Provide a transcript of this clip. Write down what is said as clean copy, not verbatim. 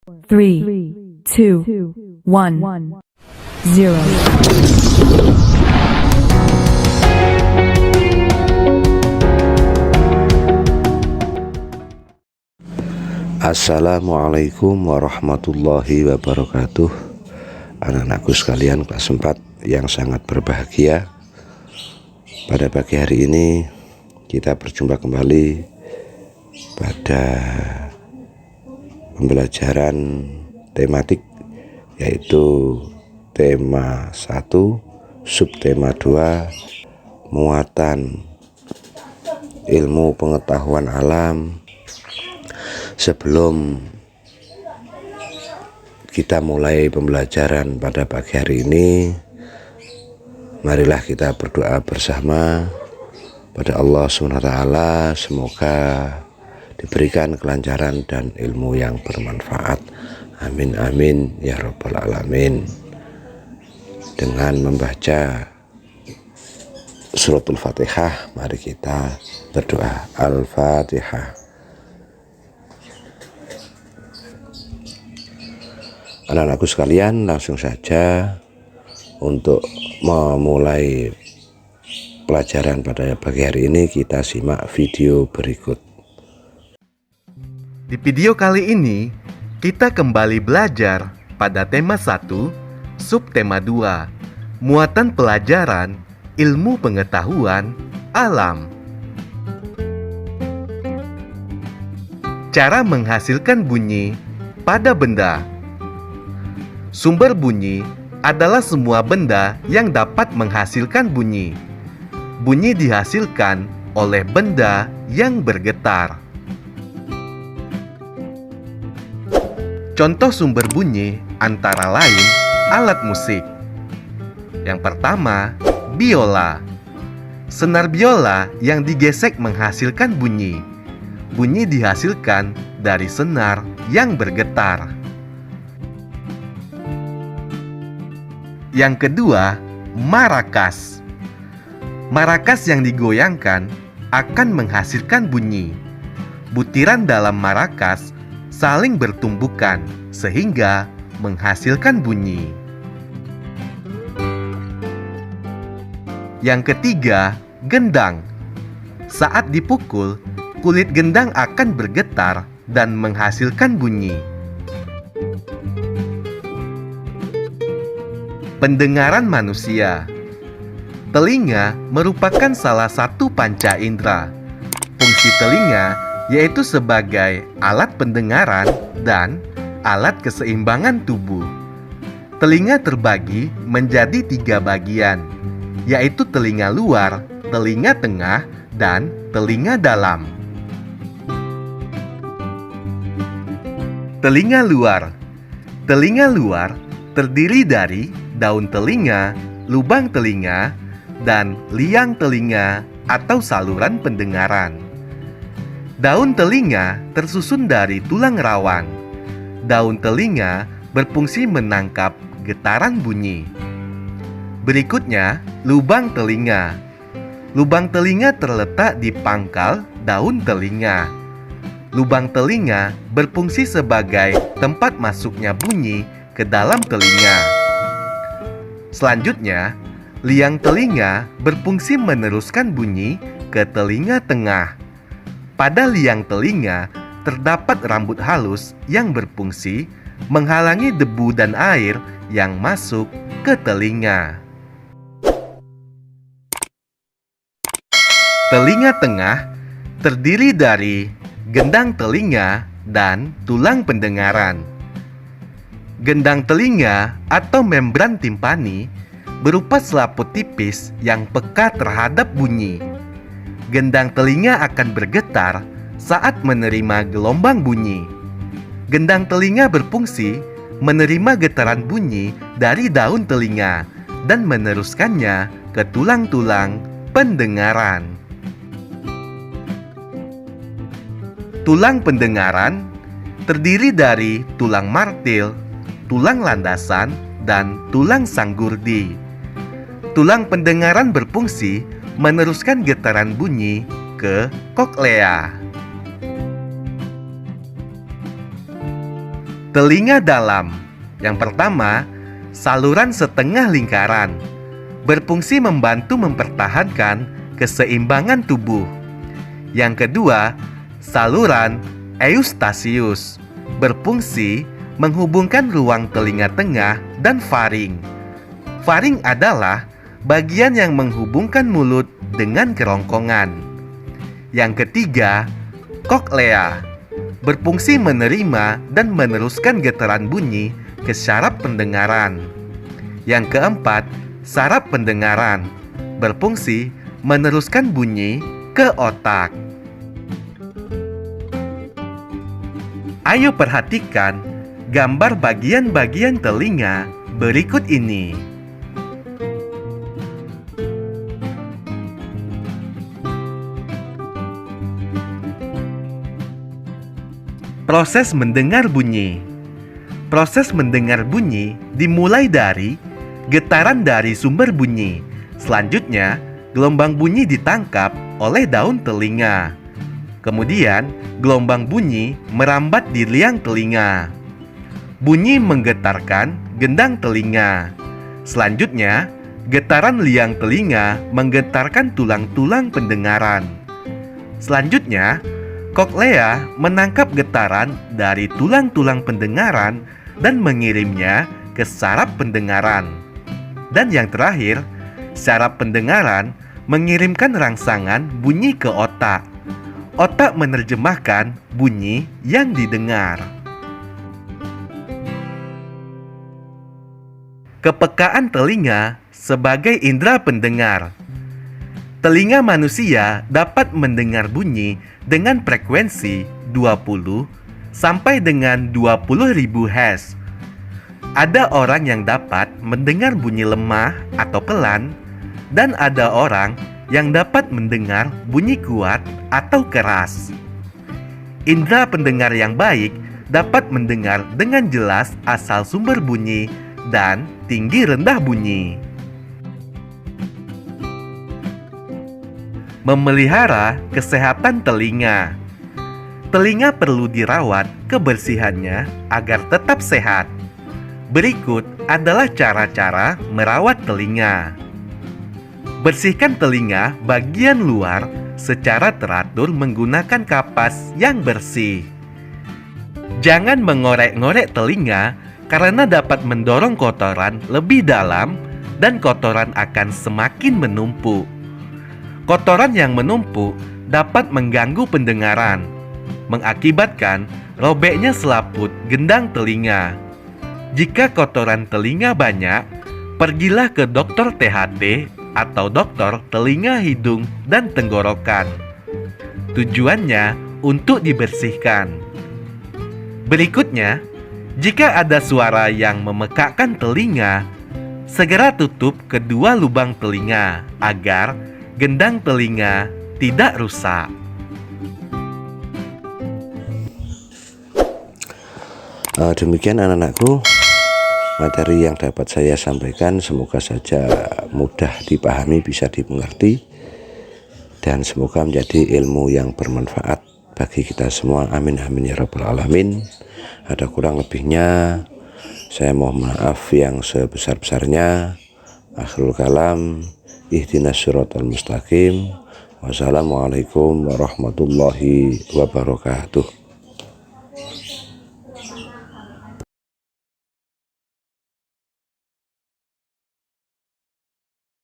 3, 2, 1, 0. Assalamualaikum warahmatullahi wabarakatuh. Anak-anakku sekalian kelas 4 yang sangat berbahagia. Pada pagi hari ini kita berjumpa kembali pada pembelajaran tematik, yaitu tema 1, subtema 2, muatan ilmu pengetahuan alam. Sebelum kita mulai pembelajaran pada pagi hari ini, marilah kita berdoa bersama pada Allah SWT. Semoga diberikan kelancaran dan ilmu yang bermanfaat. Amin amin ya rabbal alamin. Dengan membaca suratul Fatihah, mari kita berdoa. Al-Fatihah. Anak-anakku sekalian, langsung saja untuk memulai pelajaran pada pagi hari ini, kita simak video berikut. Di video kali ini, kita kembali belajar pada tema 1, subtema 2, muatan pelajaran ilmu pengetahuan alam. Cara menghasilkan bunyi pada benda. Sumber bunyi adalah semua benda yang dapat menghasilkan bunyi. Bunyi dihasilkan oleh benda yang bergetar. Contoh sumber bunyi antara lain alat musik. Yang pertama, biola. Senar biola yang digesek menghasilkan bunyi. Bunyi dihasilkan dari senar yang bergetar. Yang kedua, marakas. Marakas yang digoyangkan akan menghasilkan bunyi. Butiran dalam marakas saling bertumbukan sehingga menghasilkan bunyi. Yang ketiga, gendang. Saat dipukul, kulit gendang akan bergetar dan menghasilkan bunyi. Pendengaran manusia. Telinga merupakan salah satu panca indera. Fungsi telinga yaitu sebagai alat pendengaran dan alat keseimbangan tubuh. Telinga terbagi menjadi 3 bagian, yaitu telinga luar, telinga tengah, dan telinga dalam. Telinga luar. Telinga luar terdiri dari daun telinga, lubang telinga, dan liang telinga atau saluran pendengaran. Daun telinga tersusun dari tulang rawan. Daun telinga berfungsi menangkap getaran bunyi. Berikutnya, lubang telinga. Lubang telinga terletak di pangkal daun telinga. Lubang telinga berfungsi sebagai tempat masuknya bunyi ke dalam telinga. Selanjutnya, liang telinga berfungsi meneruskan bunyi ke telinga tengah. Pada liang telinga terdapat rambut halus yang berfungsi menghalangi debu dan air yang masuk ke telinga. Telinga tengah terdiri dari gendang telinga dan tulang pendengaran. Gendang telinga atau membran timpani berupa selaput tipis yang peka terhadap bunyi. Gendang telinga akan bergetar saat menerima gelombang bunyi. Gendang telinga berfungsi menerima getaran bunyi dari daun telinga dan meneruskannya ke tulang-tulang pendengaran. Tulang pendengaran terdiri dari tulang martil, tulang landasan, dan tulang sanggurdi. Tulang pendengaran berfungsi meneruskan getaran bunyi ke koklea. Telinga dalam. Yang pertama, saluran setengah lingkaran, berfungsi membantu mempertahankan keseimbangan tubuh. Yang kedua, saluran eustasius, berfungsi menghubungkan ruang telinga tengah dan faring. Faring adalah bagian yang menghubungkan mulut dengan kerongkongan. Yang ketiga, koklea, berfungsi menerima dan meneruskan getaran bunyi ke syaraf pendengaran. Yang keempat, saraf pendengaran, berfungsi meneruskan bunyi ke otak. Ayo perhatikan gambar bagian-bagian telinga berikut ini. Proses mendengar bunyi. Proses mendengar bunyi dimulai dari getaran dari sumber bunyi. Selanjutnya, gelombang bunyi ditangkap oleh daun telinga. Kemudian, gelombang bunyi merambat di liang telinga. Bunyi menggetarkan gendang telinga. Selanjutnya, getaran liang telinga menggetarkan tulang-tulang pendengaran. Selanjutnya, koklea menangkap getaran dari tulang-tulang pendengaran dan mengirimnya ke saraf pendengaran. Dan yang terakhir, saraf pendengaran mengirimkan rangsangan bunyi ke otak. Otak menerjemahkan bunyi yang didengar. Kepekaan telinga sebagai indera pendengar. Telinga manusia dapat mendengar bunyi dengan frekuensi 20 sampai dengan 20.000 Hz. Ada orang yang dapat mendengar bunyi lemah atau pelan, dan ada orang yang dapat mendengar bunyi kuat atau keras. Indera pendengar yang baik dapat mendengar dengan jelas asal sumber bunyi dan tinggi rendah bunyi. Memelihara kesehatan telinga. Telinga perlu dirawat kebersihannya agar tetap sehat. Berikut adalah cara-cara merawat telinga. Bersihkan telinga bagian luar secara teratur menggunakan kapas yang bersih. Jangan mengorek-ngorek telinga karena dapat mendorong kotoran lebih dalam dan kotoran akan semakin menumpuk. Kotoran yang menumpuk dapat mengganggu pendengaran, mengakibatkan robeknya selaput gendang telinga. Jika kotoran telinga banyak, pergilah ke dokter THT atau dokter telinga, hidung, dan tenggorokan. Tujuannya untuk dibersihkan. Berikutnya, jika ada suara yang memekakkan telinga, segera tutup kedua lubang telinga agar gendang telinga tidak rusak. Demikian anak-anakku, materi yang dapat saya sampaikan semoga saja mudah dipahami, bisa dimengerti, dan semoga menjadi ilmu yang bermanfaat bagi kita semua. Amin amin ya rabbal alamin. Ada kurang lebihnya saya mohon maaf yang sebesar-besarnya. Akhirul kalam, ihdinas siratal mustaqim. Wassalamualaikum warahmatullahi wabarakatuh.